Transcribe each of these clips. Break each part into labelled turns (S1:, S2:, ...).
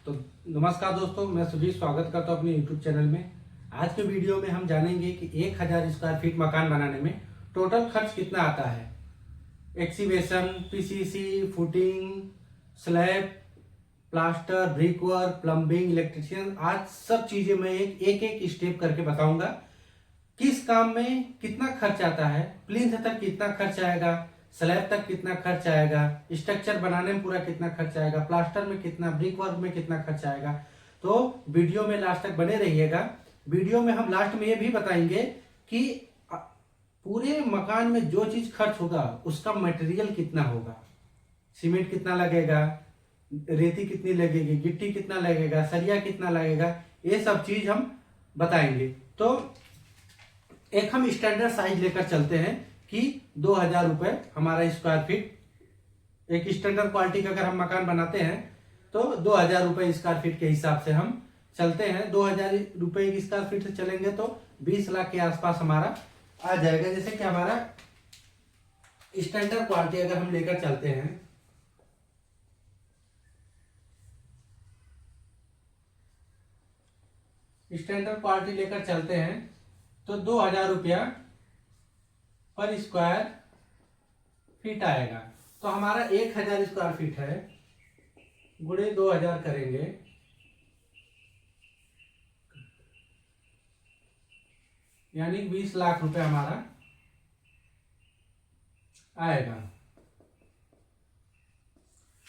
S1: तो नमस्कार दोस्तों, मैं सुजीत स्वागत करता हूँ अपने YouTube चैनल में। आज के वीडियो में हम जानेंगे कि 1000 स्क्वायर फीट मकान बनाने में टोटल खर्च कितना आता है। Excavation, PCC, footing, slab, plaster, brick work, plumbing, electrician, आज सब चीजें मैं एक एक स्टेप करके बताऊंगा। किस काम में कितना खर्च आता है, प्लिंथ तक कितना खर्च आएगा, स्लैब तक कितना खर्च आएगा, स्ट्रक्चर बनाने में पूरा कितना खर्च आएगा, प्लास्टर में कितना, ब्रिक वर्क में कितना खर्च आएगा। तो वीडियो में लास्ट तक बने रहिएगा। वीडियो में हम लास्ट में ये भी बताएंगे कि पूरे मकान में जो चीज खर्च होगा उसका मटेरियल कितना होगा, सीमेंट कितना लगेगा, रेती कितनी लगेगी, गिट्टी कितना लगेगा, सरिया कितना लगेगा, ये सब चीज हम बताएंगे। तो एक हम स्टैंडर्ड साइज लेकर चलते हैं कि 2000 रुपए हमारा स्क्वायर फीट। एक स्टैंडर्ड क्वालिटी का अगर हम मकान बनाते हैं तो 2000 रुपए स्क्वायर फीट के हिसाब से हम चलते हैं। 2000 रुपए स्क्वायर फीट से चलेंगे तो 20 लाख के आसपास हमारा आ जाएगा। जैसे कि हमारा स्टैंडर्ड क्वालिटी अगर हम लेकर चलते हैं, स्टैंडर्ड क्वालिटी लेकर चलते हैं तो 2000 रुपया पर स्क्वायर फीट आएगा। तो हमारा 1000 स्क्वायर फीट है, गुणे 2000 करेंगे, यानी 20 लाख रुपए हमारा आएगा।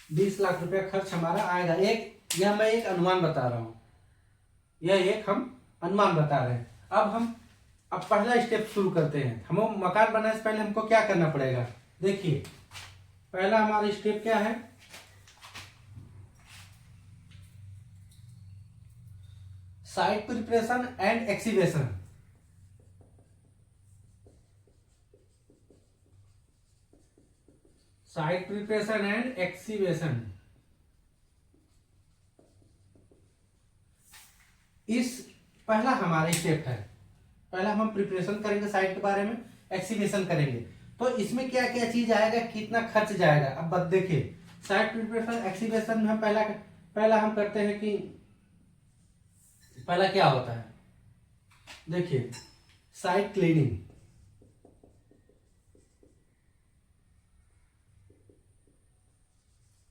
S1: 20 लाख रुपया खर्च हमारा आएगा। यह मैं एक अनुमान बता रहा हूं, यह एक हम अनुमान बता रहे हैं। अब पहला स्टेप शुरू करते हैं। हम मकान बनाने से पहले हमको क्या करना पड़ेगा, देखिए पहला हमारा स्टेप क्या है, site preparation and excavation. Site preparation and excavation, इस पहला हमारा स्टेप है। पहला हम प्रिपरेशन करेंगे साइट के बारे में, एक्सीवेशन करेंगे। तो इसमें क्या क्या चीज आएगा, कितना खर्च जाएगा। अब देखिए साइट प्रिपरेशन एक्सीवेशन में हम पहला हम करते हैं कि पहला क्या होता है, देखिए साइट क्लीनिंग।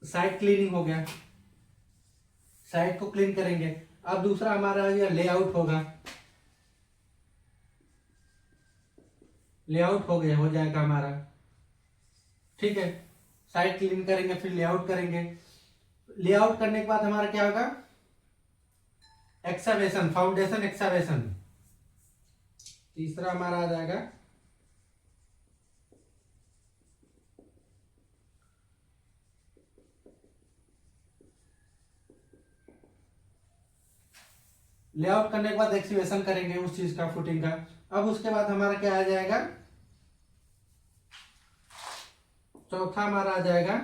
S1: साइट क्लीनिंग हो गया, साइट को क्लीन करेंगे। अब दूसरा हमारा यह लेआउट होगा, लेआउट हो गया, हो जाएगा हमारा, ठीक है। साइट क्लीन करेंगे, फिर लेआउट करेंगे। लेआउट करने के बाद हमारा क्या होगा, एक्सकवेशन, फाउंडेशन एक्सकवेशन। तीसरा हमारा आ जाएगा लेआउट करने के बाद एक्सकवेशन करेंगे उस चीज का, फुटिंग का। अब उसके बाद हमारा क्या आ जाएगा, चौथा हमारा आ जाएगा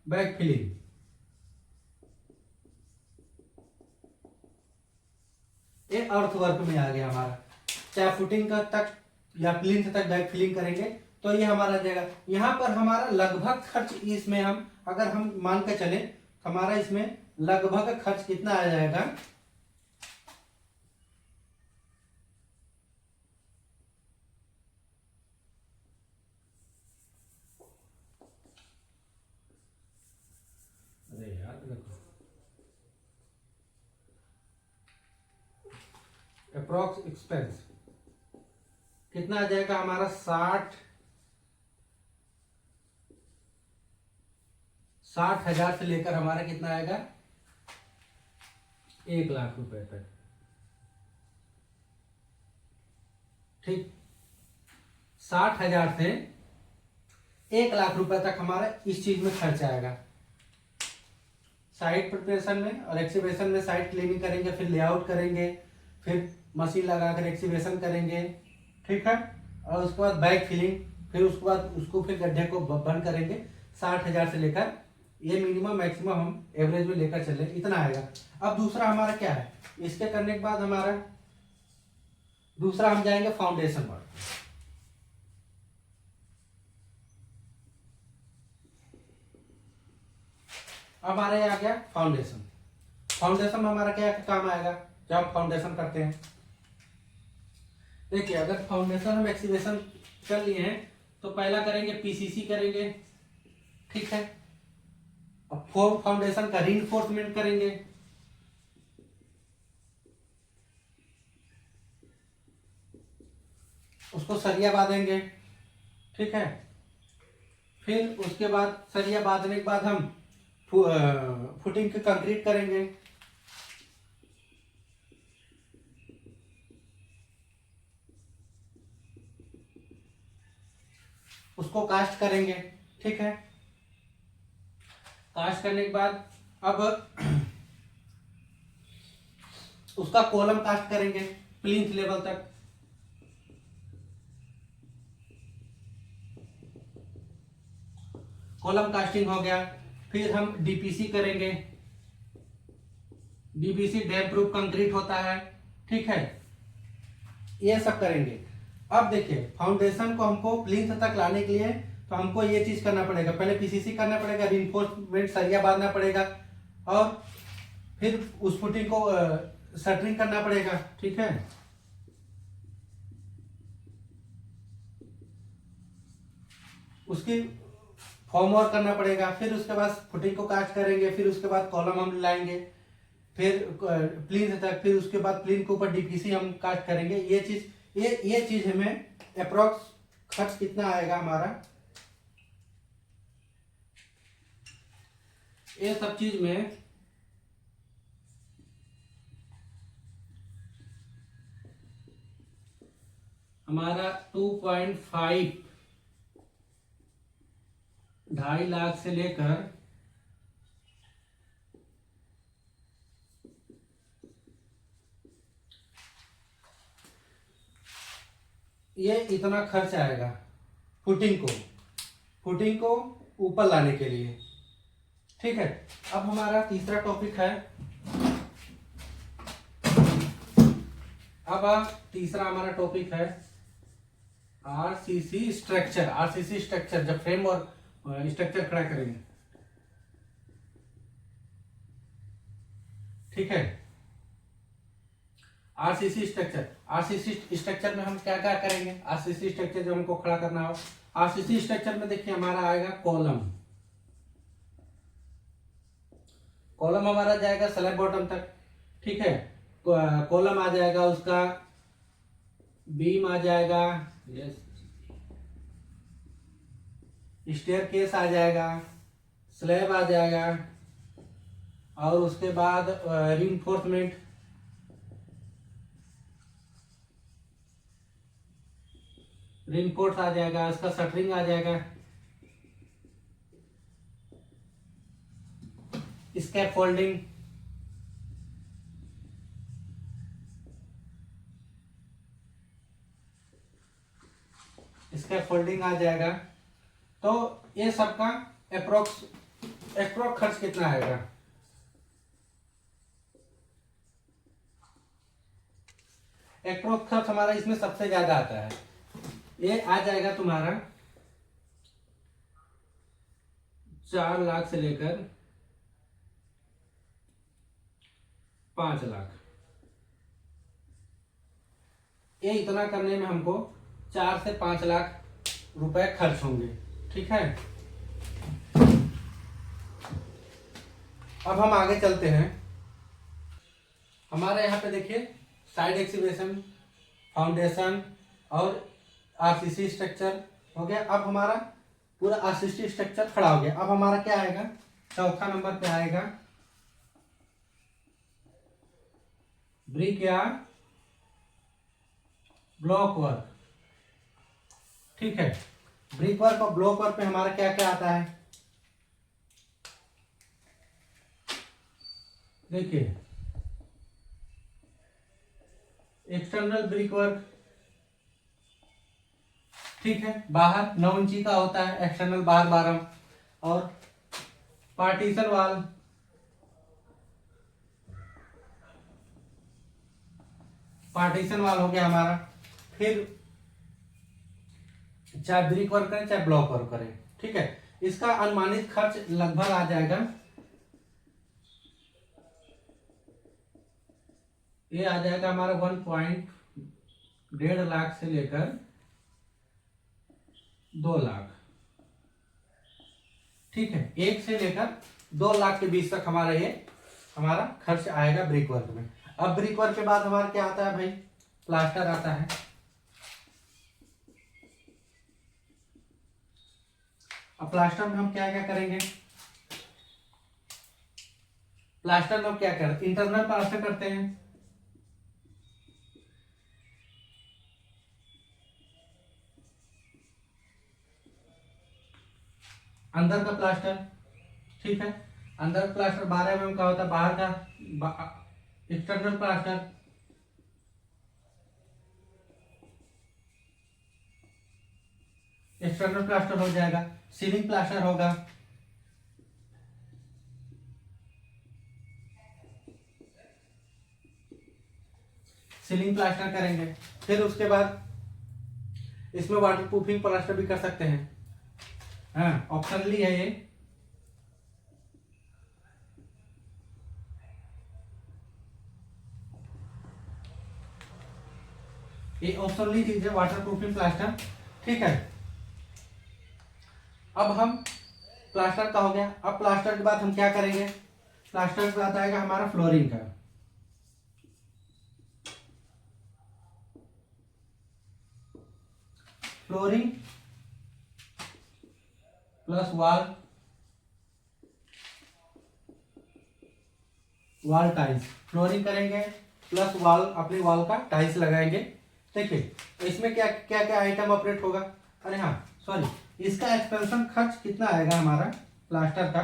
S1: बैक फिलिंग। ये अर्थ वर्क में आ गया हमारा, चाहे फुटिंग का तक या प्लिंथ तक बैक फिलिंग करेंगे तो ये हमारा आ जाएगा। यहां पर हमारा लगभग खर्च, इसमें हम अगर हम मान के चले हमारा इसमें लगभग खर्च कितना आ जाएगा, अरे यार देखो, अप्रोक्स एक्सपेंस कितना आ जाएगा हमारा, 60,000 से लेकर हमारा कितना आएगा, 1 लाख रुपए तक, ठीक। 60,000 से 1 लाख रुपए तक हमारा इस चीज में खर्च आएगा। साइट प्रिपरेशन में और एक्सीवेशन में साइट क्लीनिंग करेंगे, फिर लेआउट करेंगे, फिर मशीन लगाकर एक्सीवेशन करेंगे, ठीक है। और उसके बाद बैक फिलिंग, फिर उसके बाद उसको फिर गड्ढे को बंद करेंगे। 60,000 से लेकर ये मिनिमम मैक्सिमम हम एवरेज में लेकर चले, इतना आएगा। अब दूसरा हमारा क्या है, इसके करने के बाद हमारा दूसरा हम जाएंगे फाउंडेशन वर्क। अब हमारे आ गया फाउंडेशन। फाउंडेशन में हमारा क्या काम आएगा जब हम फाउंडेशन करते हैं। देखिए अगर फाउंडेशन हम एक्सीवेशन कर लिए हैं तो पहला करेंगे पीसीसी करेंगे, ठीक है। अब फोम फाउंडेशन का रीइंफोर्समेंट करेंगे, उसको सरिया बांधेंगे, ठीक है। फिर उसके बाद सरिया बांधने के बाद हम फुटिंग की कंक्रीट करेंगे, उसको कास्ट करेंगे, ठीक है। कास्ट करने के बाद अब उसका कॉलम कास्ट करेंगे प्लिंथ लेवल तक, कॉलम कास्टिंग हो गया। फिर हम डीपीसी करेंगे, डीपीसी डैम प्रूफ कंक्रीट होता है, ठीक है। ये सब करेंगे। अब देखिए फाउंडेशन को हमको प्लिंथ तक लाने के लिए तो हमको ये चीज करना पड़ेगा, पहले पीसीसी करना पड़ेगा, रीइंफोर्समेंट सरिया बांधना पड़ेगा और फिर उस फुटिंग को शटरिंग करना पड़ेगा, ठीक है। उसकी फॉर्म वर्क करना पड़ेगा, फिर उसके बाद फुटिंग को कास्ट करेंगे, फिर उसके बाद कॉलम हम लाएंगे, फिर प्लिंथ तक, फिर उसके बाद प्लिंथ के ऊपर डीपीसी हम कास्ट करेंगे। ये चीज हमें अप्रोक्स खर्च कितना आएगा हमारा, ये सब चीज में हमारा 2.5 2.5 लाख से लेकर ये इतना खर्च आएगा फुटिंग को ऊपर लाने के लिए, ठीक है। अब हमारा तीसरा टॉपिक है, अब तीसरा हमारा टॉपिक है आरसीसी स्ट्रक्चर। आरसीसी स्ट्रक्चर जब फ्रेम और स्ट्रक्चर खड़ा करेंगे, ठीक है। आरसीसी स्ट्रक्चर में हम क्या क्या करेंगे, आरसीसी स्ट्रक्चर जब हमको खड़ा करना हो, आरसीसी स्ट्रक्चर में देखिए हमारा आएगा कॉलम हमारा जाएगा स्लैब बॉटम तक, ठीक है। कॉलम आ जाएगा, उसका बीम आ जाएगा, स्टेयर केस आ जाएगा, स्लैब आ जाएगा और उसके बाद रीइंफोर्समेंट, आ जाएगा, उसका शटरिंग आ जाएगा, स्कैफोल्डिंग, आ जाएगा। तो ये सबका अप्रोक्स खर्च कितना आएगा, अप्रोक्स खर्च हमारा इसमें सबसे ज्यादा आता है, ये आ जाएगा तुम्हारा 4 लाख से लेकर 5 लाख। ये इतना करने में हमको 4 से 5 लाख रुपए खर्च होंगे, ठीक है। अब हम आगे चलते हैं। हमारे यहाँ पे देखिए साइड एक्सीवेशन, फाउंडेशन और आरसीसी स्ट्रक्चर हो गया। अब हमारा पूरा आरसीसी स्ट्रक्चर खड़ा हो गया। अब हमारा क्या आएगा, चौथा नंबर पे आएगा ब्रिक या ब्लॉक वर्क, ठीक है। ब्रिक वर्क और ब्लॉक वर्क पे हमारा क्या क्या आता है, देखिए एक्सटर्नल ब्रिक वर्क, ठीक है, बाहर 9 इंची का होता है, एक्सटर्नल बाहर 12, और पार्टीशन वाल, हो गया हमारा। फिर चाहे ब्रिक वर्क करें चाहे ब्लॉक वर्क करें, ठीक है। इसका अनुमानित खर्च लगभग आ जाएगा ये आ जाएगा हमारा 1.1.5 लाख से लेकर 2 लाख। ठीक है, 1 से लेकर 2 लाख के बीच तक हमारा खर्च आएगा ब्रिक वर्क में। अब ब्रिक वर्क के बाद हमारा क्या आता है भाई, प्लास्टर आता है। अब प्लास्टर में हम क्या क्या करेंगे, प्लास्टर में हम क्या करते हैं, इंटरनल प्लास्टर करते हैं। अंदर का प्लास्टर, ठीक है, अंदर प्लास्टर 12 mm का होता है, बाहर का एक्सटर्नल प्लास्टर। एक्सटर्नल प्लास्टर हो जाएगा, सीलिंग प्लास्टर होगा। सीलिंग प्लास्टर करेंगे। फिर उसके बाद इसमें वाटर प्रूफिंग प्लास्टर भी कर सकते हैं, हाँ ऑप्शनली है ये। ऑप्शनली चीज है वाटर प्रूफिंग प्लास्टर। ठीक है, अब हम प्लास्टर का हो गया। अब प्लास्टर के बाद हम क्या करेंगे, प्लास्टर के बाद आएगा हमारा फ्लोरिंग का। Flooring plus wall tiles, flooring करेंगे प्लस वॉल, अपने वॉल का टाइल्स लगाएंगे। देखिए इसमें क्या क्या क्या आइटम ऑपरेट होगा। अरे हाँ सॉरी, इसका एक्सपेंशन खर्च कितना आएगा हमारा प्लास्टर का।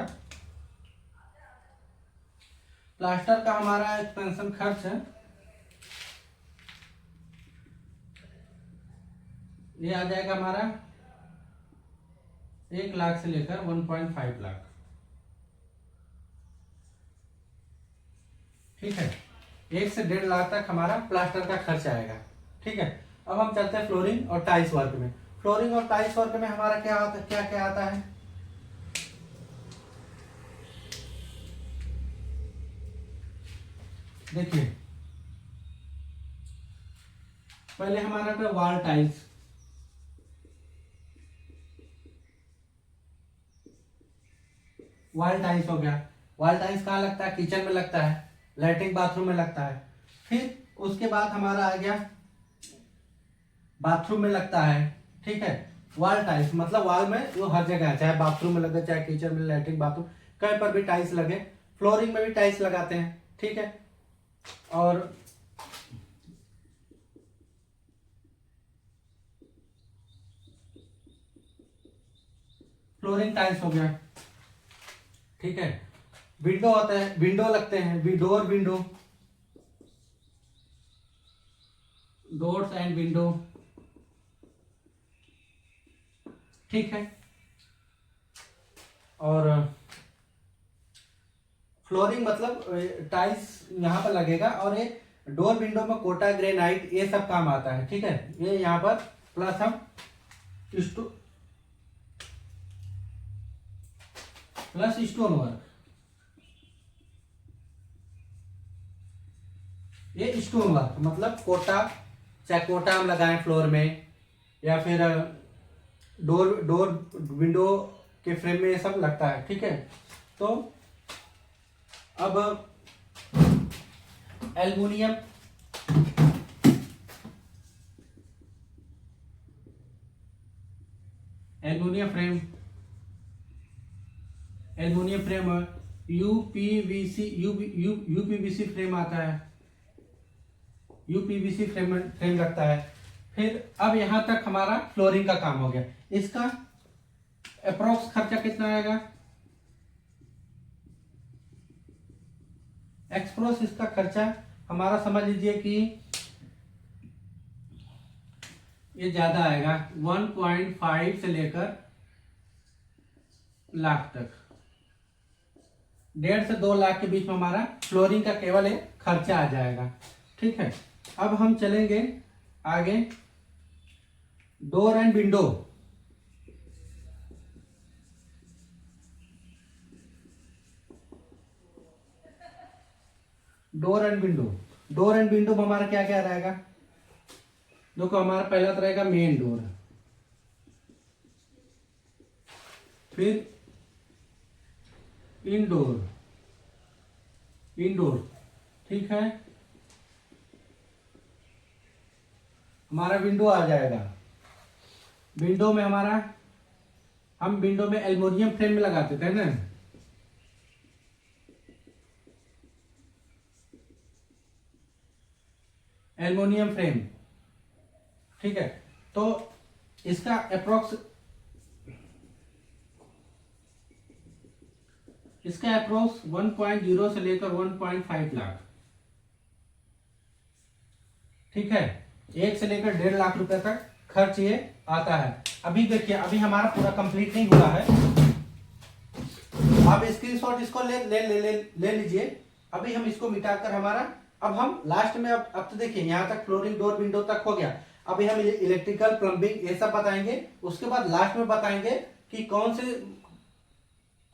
S1: प्लास्टर का हमारा एक्सपेंशन खर्च है, ये आ जाएगा हमारा 1 लाख से लेकर 1.5 लाख। ठीक है, 1 से 1.5 लाख तक हमारा प्लास्टर का खर्च आएगा। ठीक है, अब हम चलते हैं फ्लोरिंग और टाइल्स वर्क में। फ्लोरिंग और टाइल्स वर्क में हमारा क्या क्या आता है। देखिए पहले हमारा था वॉल टाइल्स। वॉल टाइल्स हो गया, वॉल टाइल्स कहाँ लगता है, किचन में लगता है, लैट्रिन बाथरूम में लगता है। फिर उसके बाद हमारा आ गया बाथरूम में लगता है। ठीक है, वॉल टाइल्स मतलब वॉल में जो हर जगह है, चाहे बाथरूम में लगे, चाहे किचन में, लैट्रिन बाथरूम, कहीं पर भी टाइल्स लगे। फ्लोरिंग में भी टाइल्स लगाते हैं। ठीक है, और फ्लोरिंग टाइल्स हो गया। ठीक है, विंडो होता है, विंडो लगते हैं, door window, doors and window. ठीक है, और फ्लोरिंग मतलब टाइल्स यहाँ पर लगेगा, और ये डोर विंडो में कोटा ग्रेनाइट ये सब काम आता है। ठीक है, ये यहाँ पर प्लस हम प्लस स्टोन वर्क, ये स्टोन वर्क मतलब कोटा, चाहे कोटा हम लगाएं फ्लोर में, या फिर डोर डोर विंडो के फ्रेम में ये सब लगता है। ठीक है, तो अब aluminium, aluminium frame, aluminium frame, UPVC frame आता है, यूपीवीसी फ्रेम लगता है। फिर अब यहां तक हमारा फ्लोरिंग का काम हो गया। इसका अप्रोक्स खर्चा कितना आएगा, एक्सप्रोस इसका खर्चा हमारा समझ लीजिए कि ये ज्यादा आएगा, 1.5 से लेकर लाख तक, 1.5 से 2 लाख के बीच में हमारा फ्लोरिंग का केवल एक खर्चा आ जाएगा। ठीक है, अब हम चलेंगे आगे, door and window. Door and window door and window में हमारा क्या क्या रहेगा? देखो हमारा पहला तो रहेगा मेन डोर, फिर इंडोर, इंडोर, ठीक है। हमारा विंडो आ जाएगा। विंडो में हमारा, हम विंडो में एल्युमिनियम फ्रेम में लगाते थे ना, एल्युमिनियम फ्रेम, ठीक है। तो इसका अप्रोक्स, इसका अप्रोक्स 1.0 से लेकर 1.5 लाख, ठीक है। 1 से लेकर 1.5 लाख रुपए तक खर्च ये आता है। अभी देखिए, अभी हमारा पूरा कंप्लीट नहीं हुआ है। आप स्क्रीनशॉट इसको ले ले ले ले, ले लीजिए। अभी हम इसको मिटाकर हमारा, अब हम लास्ट में, अब तो देखिए यहाँ तक फ्लोरिंग डोर विंडो तक हो गया। अभी हम इलेक्ट्रिकल प्लम्बिंग ये सब बताएंगे। उसके बाद लास्ट में बताएंगे कि कौन से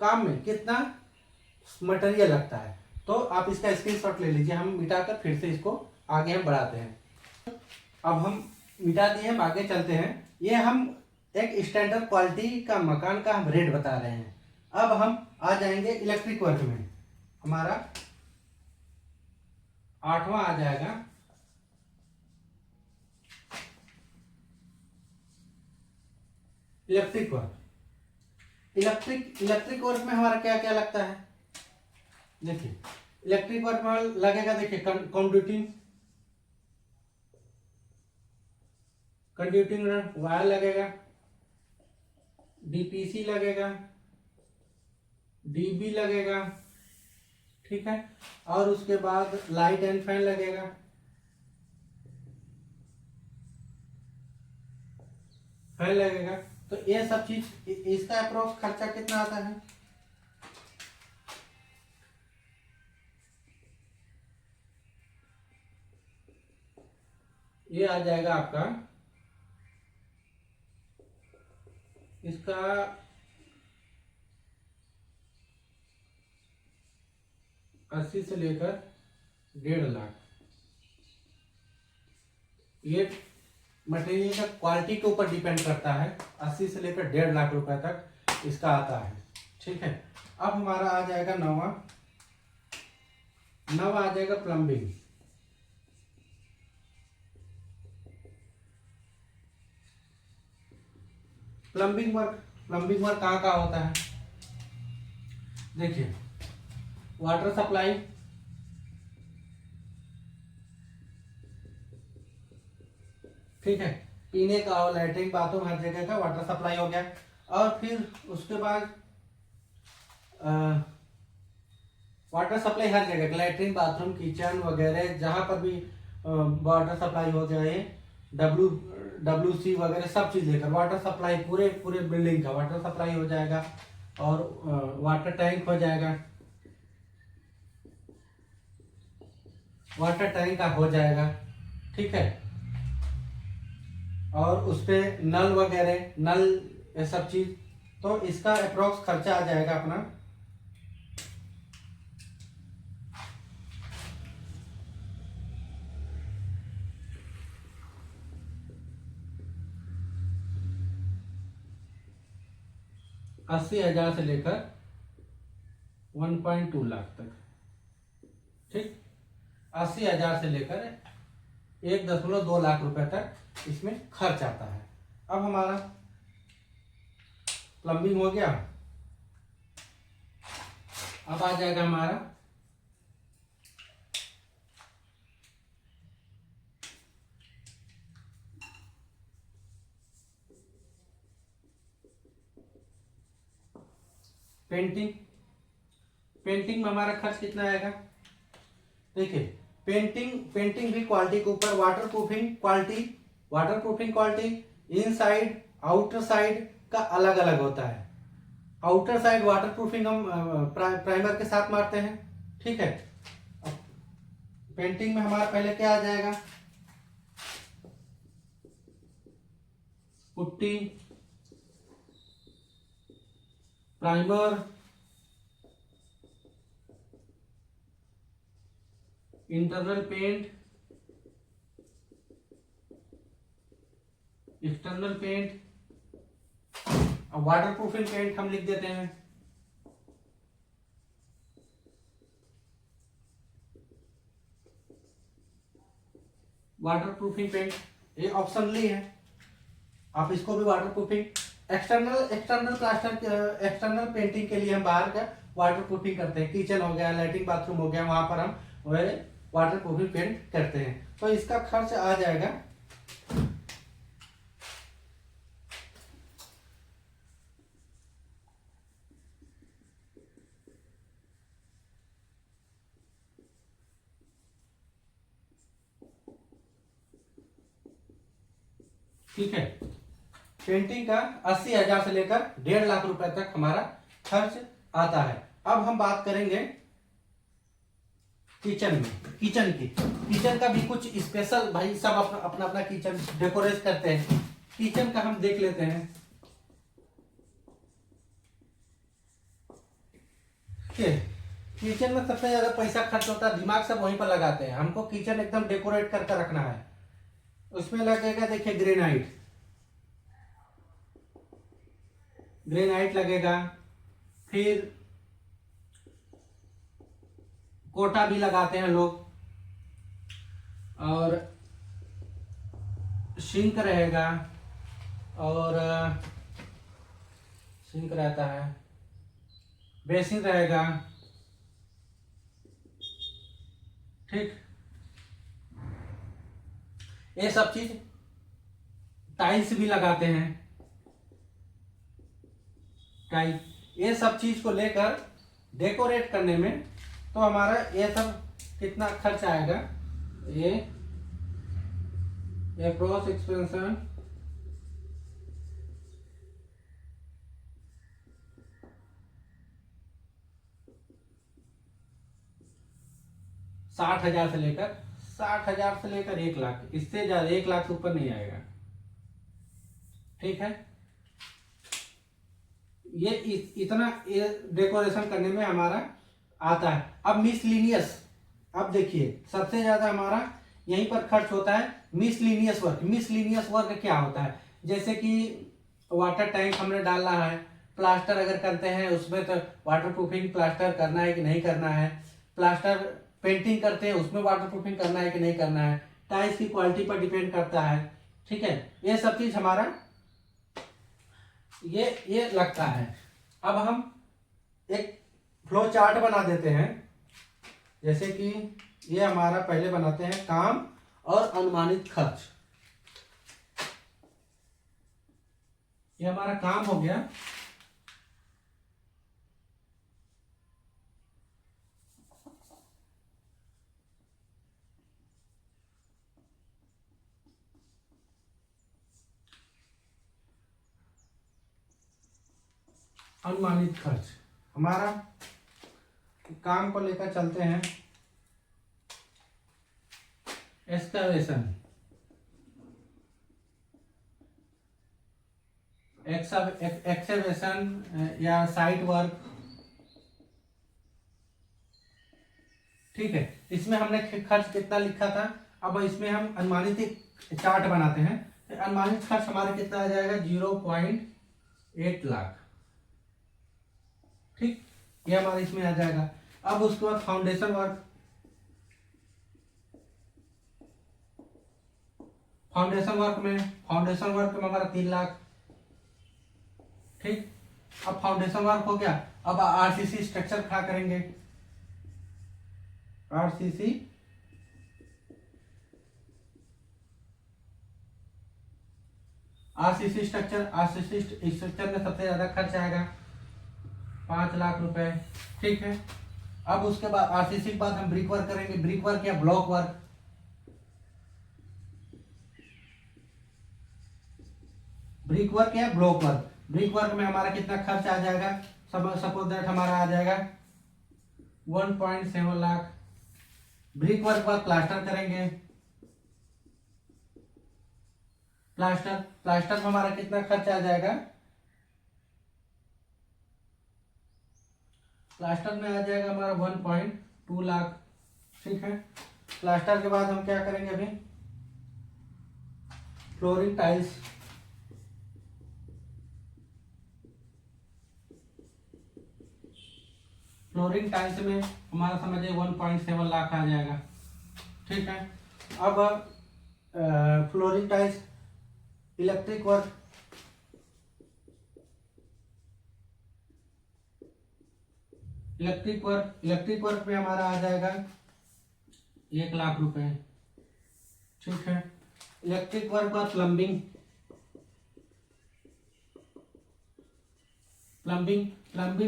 S1: काम में कितना मटेरियल लगता है। तो आप इसका स्क्रीनशॉट ले लीजिए। हम मिटाकर फिर से इसको आगे हम बढ़ाते हैं। अब हम मिटा दिए, हम आगे चलते हैं। ये हम एक स्टैंडर्ड क्वालिटी का मकान का हम रेट बता रहे हैं। अब हम आ जाएंगे इलेक्ट्रिक वर्क में। हमारा 8वां आ जाएगा इलेक्ट्रिक वर्क। इलेक्ट्रिक वर्क में हमारा क्या क्या लगता है? देखिए इलेक्ट्रिक वर्क में लगेगा, देखिए कंडक्टिंग, कंडक्टिंग वायर लगेगा, डीपीसी लगेगा, डीबी लगेगा, ठीक है। और उसके बाद लाइट एंड फैन लगेगा, फैन लगेगा। तो ये सब चीज, इसका अप्रोक्स खर्चा कितना आता है? ये आ जाएगा आपका, इसका 80 से लेकर 1.5 लाख। ये मटेरियल का क्वालिटी के ऊपर डिपेंड करता है। 80 से लेकर 1.5 लाख रुपए तक इसका आता है, ठीक है। अब हमारा आ जाएगा नवा आ जाएगा प्लम्बिंग। प्लम्बिंग वर्क कहाँ कहाँ होता है? देखिए वाटर सप्लाई, ठीक है, पीने का और लैट्रिन बाथरूम हर जगह का वाटर सप्लाई हो गया। और फिर उसके बाद वाटर सप्लाई हर जगह, लैट्रिन बाथरूम किचन वगैरह जहां पर भी वाटर सप्लाई हो जाए, WC वगैरह सब चीज लेकर वाटर सप्लाई, पूरे पूरे बिल्डिंग का वाटर सप्लाई हो जाएगा। और वाटर टैंक हो जाएगा, वाटर टैंक का हो जाएगा, ठीक है। और उस पे नल वगैरह, नल, ये सब चीज। तो इसका अप्रोक्स खर्चा आ जाएगा अपना 80,000 से लेकर 1.2 लाख तक, ठीक। 80,000 से लेकर 1.2 लाख रुपए तक इसमें खर्च आता है। अब हमारा प्लम्बिंग हो गया। अब आ जाएगा हमारा पेंटिंग। पेंटिंग में हमारा खर्च कितना आएगा? देखिए पेंटिंग भी क्वालिटी के ऊपर, water proofing quality inside outer side का अलग अलग होता है। आउटर साइड वाटर प्रूफिंग हम प्राइमर के साथ मारते हैं, ठीक है। पेंटिंग में हमारा पहले क्या आ जाएगा? Putty, primer, internal paint, external paint, और वाटर प्रूफिंग पेंट हम लिख देते हैं। वाटर प्रूफिंग पेंट ये ऑप्शनली है, आप इसको भी waterproofing. External plaster, external painting के लिए हम बाहर का वाटर प्रूफिंग करते हैं। किचन हो गया, लैट्रिन बाथरूम हो गया, वहां पर हम वाटर प्रूफिंग पेंट करते हैं। तो इसका खर्च आ जाएगा ठीक है। पेंटिंग का 80,000 से लेकर 1.5 लाख रुपए तक हमारा खर्च आता है। अब हम बात करेंगे किचन में, किचन का भी कुछ स्पेशल, भाई सब अपना अपना अपना किचन डेकोरेट करते हैं। किचन का हम देख लेते हैं। किचन में सबसे ज्यादा पैसा खर्च होता है, दिमाग सब वहीं पर लगाते हैं। हमको किचन एकदम डेकोरेट करके रखना है। उसमें लगेगा, देखिए ग्रेनाइट लगेगा, फिर कोटा भी लगाते हैं लोग, और सिंक रहेगा, और सिंक रहता है, बेसिन रहेगा, ठीक। ये सब चीज, टाइल्स भी लगाते हैं, टाइल, ये सब चीज को लेकर डेकोरेट करने में तो हमारा ये सब कितना खर्च आएगा, ये अप्रोक्स एक्सपेंशन 60,000 से लेकर 1 लाख, इससे ज्यादा 1 लाख से ऊपर नहीं आएगा, ठीक है। ये इतना डेकोरेशन करने में हमारा आता है। अब मिसलिनियस, अब देखिए सबसे ज्यादा हमारा यहीं पर खर्च होता है मिसलिनियस वर्क। मिसलिनियस वर्क क्या होता है, जैसे कि वाटर टैंक हमने डालना है, प्लास्टर अगर करते हैं उसमें तो वाटर प्रूफिंग प्लास्टर करना है कि नहीं करना है, प्लास्टर पेंटिंग करते हैं उसमें वाटर प्रूफिंग करना है कि नहीं करना है, टाइल्स की क्वालिटी पर डिपेंड करता है, ठीक है। ये सब चीज हमारा ये लगता है। अब हम एक फ्लो चार्ट बना देते हैं, जैसे कि ये हमारा पहले बनाते हैं काम और अनुमानित खर्च। ये हमारा काम हो गया, अनुमानित खर्च। हमारा काम को लेकर चलते हैं, एक्सकवेशन, एक्सकवेशन या साइट वर्क, ठीक है। इसमें हमने खर्च कितना लिखा था, अब इसमें हम अनुमानित चार्ट बनाते हैं। तो अनुमानित खर्च हमारे कितना आ जाएगा, 0.8 लाख, ठीक। ये हमारे इसमें आ जाएगा। अब उसके बाद फाउंडेशन वर्क, फाउंडेशन वर्क में हमारा 3 लाख, ठीक। अब फाउंडेशन वर्क हो गया, अब आरसीसी स्ट्रक्चर खड़ा करेंगे, आरसीसी स्ट्रक्चर में सबसे ज्यादा खर्च आएगा 5 लाख रुपए, ठीक है। अब उसके बाद आरसीसी के बाद हम ब्रिक वर्क करेंगे, ब्रिक वर्क या ब्लॉक वर्क, ब्रिक वर्क या ब्लॉक वर्क। ब्रिक वर्क में हमारा कितना खर्च आ जाएगा, सपोज दैट हमारा आ जाएगा 1.7 लाख। ब्रिक वर्क बाद प्लास्टर करेंगे, प्लास्टर में हमारा कितना खर्च आ जाएगा, प्लास्टर में आ जाएगा हमारा 1.2 लाख, ठीक है। प्लास्टर के बाद हम क्या करेंगे अभी, फ्लोरिंग टाइल्स। फ्लोरिंग टाइल्स में हमारा समझिए 1.7 लाख आ जाएगा। ठीक है। अब flooring tiles, electric work, electric work में हमारा आ जाएगा 1 लाख रुपए। ठीक है। इलेक्ट्रिक वर्क और प्लम्बिंग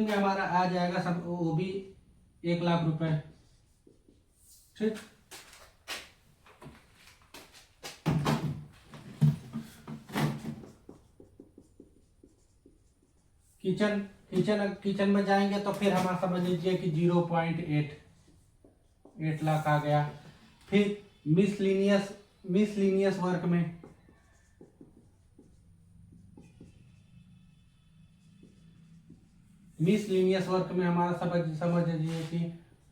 S1: में हमारा आ जाएगा सब, वो भी 1 लाख रुपए। ठीक। किचन में जाएंगे तो फिर हमारा समझ लीजिए कि 0.8 लाख आ गया। फिर मिसलिनियस वर्क में, हमारा समझ लीजिए कि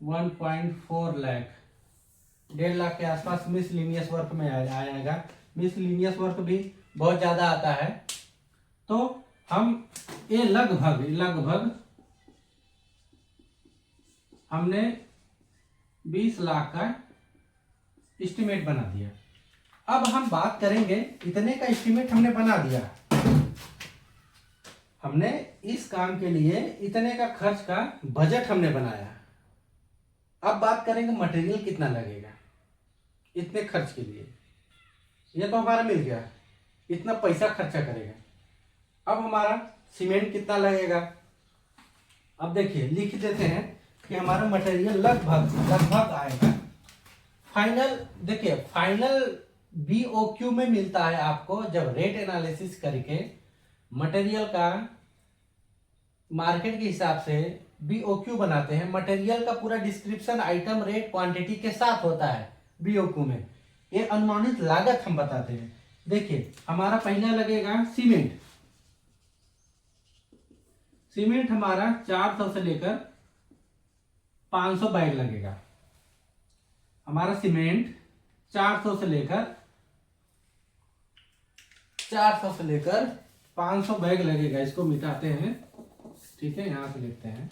S1: 1.4 लाख, 1.5 लाख के आसपास मिसलिनियस वर्क में आ जाएगा। मिसलिनियस वर्क भी बहुत ज्यादा आता है, तो हम ये लगभग हमने 20 लाख का एस्टिमेट बना दिया। अब हम बात करेंगे, इतने का एस्टिमेट हमने बना दिया, हमने इस काम के लिए इतने का खर्च का बजट हमने बनाया। अब बात करेंगे मटेरियल कितना लगेगा इतने खर्च के लिए। ये तो हमारा मिल गया, इतना पैसा खर्चा करेगा। अब हमारा सीमेंट कितना लगेगा, अब देखिए लिख देते हैं कि हमारा मटेरियल लगभग आएगा। फाइनल देखिए, फाइनल BOQ में मिलता है आपको, जब रेट एनालिसिस करके मटेरियल का मार्केट के हिसाब से BOQ बनाते हैं। मटेरियल का पूरा डिस्क्रिप्शन आइटम, रेट, क्वांटिटी के साथ होता है BOQ में। ये अनुमानित लागत हम बताते हैं। देखिए हमारा पहला लगेगा सीमेंट हमारा 400 से लेकर 500 बैग लगेगा। हमारा सीमेंट 400 से लेकर 500 बैग लगेगा। इसको मिटाते हैं, ठीक है, यहां से लिखते हैं।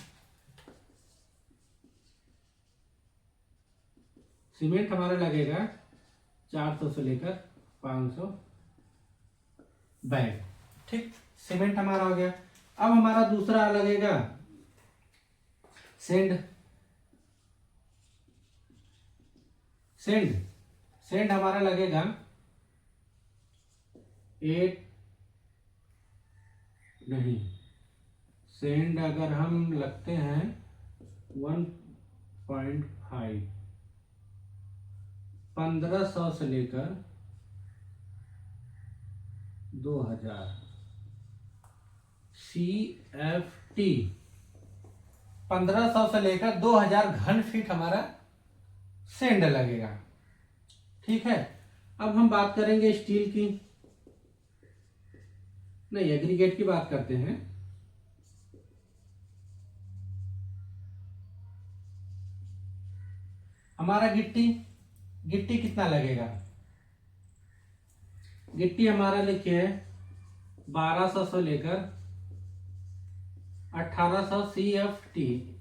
S1: सीमेंट हमारा लगेगा 400 से लेकर 500 बैग। ठीक, सीमेंट हमारा हो गया। अब हमारा दूसरा लगेगा सेंड हमारा लगेगा 8 नहीं, सेंड अगर हम लगते हैं 1.5, 1500 से लेकर 2000 CFT, 1500 से लेकर 2000 घन फीट हमारा सेंड लगेगा। ठीक है। अब हम बात करेंगे स्टील की, नहीं एग्रीगेट की बात करते हैं। हमारा गिट्टी कितना लगेगा, गिट्टी हमारा लिखिए 1200 से लेकर 1800 CFT,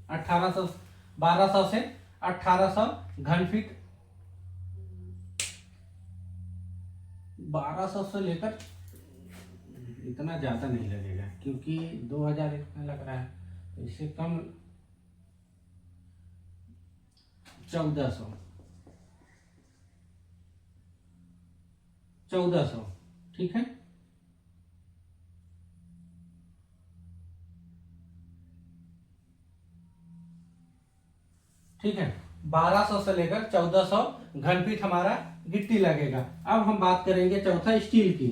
S1: 1200 से 1800 घन फीट, 1200 से लेकर, इतना ज्यादा नहीं लगेगा क्योंकि 2000 इतना लग रहा है, इससे कम 1400, ठीक है। ठीक है, 1200 से लेकर 1400 घन फीट हमारा गिट्टी लगेगा। अब हम बात करेंगे चौथा स्टील की।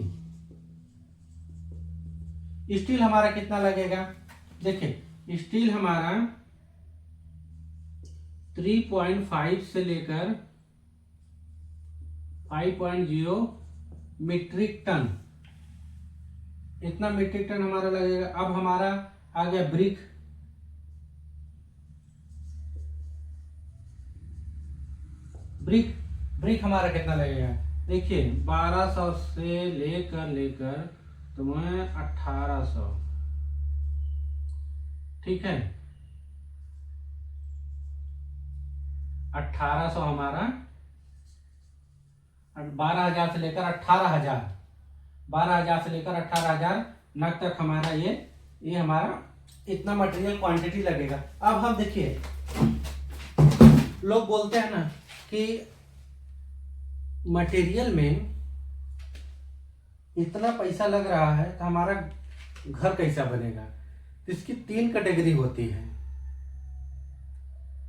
S1: स्टील हमारा कितना लगेगा, देखिए स्टील हमारा 3.5 से लेकर 5.0 मीट्रिक टन, इतना मीट्रिक टन हमारा लगेगा। अब हमारा आ गया ब्रिक, ब्रिक हमारा कितना लगेगा, देखिए 1200 से लेकर तुम्हें 1800, ठीक है। 1800 हमारा 12,000 से लेकर 18,000, 12,000 से लेकर 18,000 नग तक हमारा ये हमारा इतना मटेरियल क्वांटिटी लगेगा। अब हम देखिए, लोग बोलते हैं ना कि मटेरियल में इतना पैसा लग रहा है तो हमारा घर कैसा बनेगा। तो इसकी 3 कैटेगरी होती है,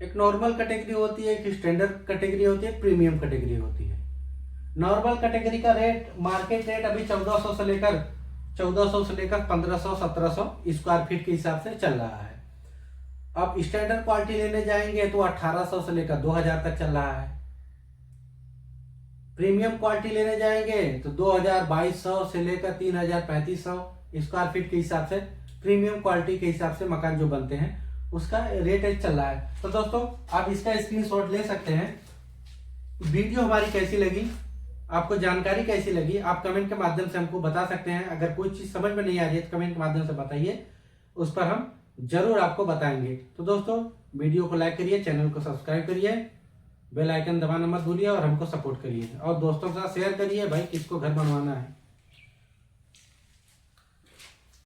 S1: एक नॉर्मल कैटेगरी होती है, एक स्टैंडर्ड कैटेगरी होती है, प्रीमियम कैटेगरी होती है। नॉर्मल कैटेगरी का रेट, मार्केट रेट अभी 1400 से लेकर 1500 1700 स्क्वायर फीट के हिसाब से चल रहा है। अब स्टैंडर्ड क्वालिटी लेने जाएंगे तो 1800 से लेकर 2000 तक चल रहा है। प्रीमियम क्वालिटी लेने जाएंगे तो 2000 2200 से लेकर 3000 3500 स्क्वायर फीट के हिसाब से, प्रीमियम क्वालिटी के हिसाब से मकान जो बनते हैं उसका रेट चल रहा है। तो दोस्तों आप इसका स्क्रीनशॉट ले सकते हैं। वीडियो हमारी कैसी लगी, आपको जानकारी कैसी लगी, आप कमेंट के माध्यम से हमको बता सकते हैं। अगर कोई चीज समझ में नहीं आ रही है तो कमेंट के माध्यम से बताइए, उस पर हम जरूर आपको बताएंगे। तो दोस्तों वीडियो को लाइक करिए, चैनल को सब्सक्राइब करिए, बेल आइकन दबाना मत भूलिए और हमको सपोर्ट करिए और दोस्तों के साथ शेयर करिए भाई, किसको घर बनवाना है।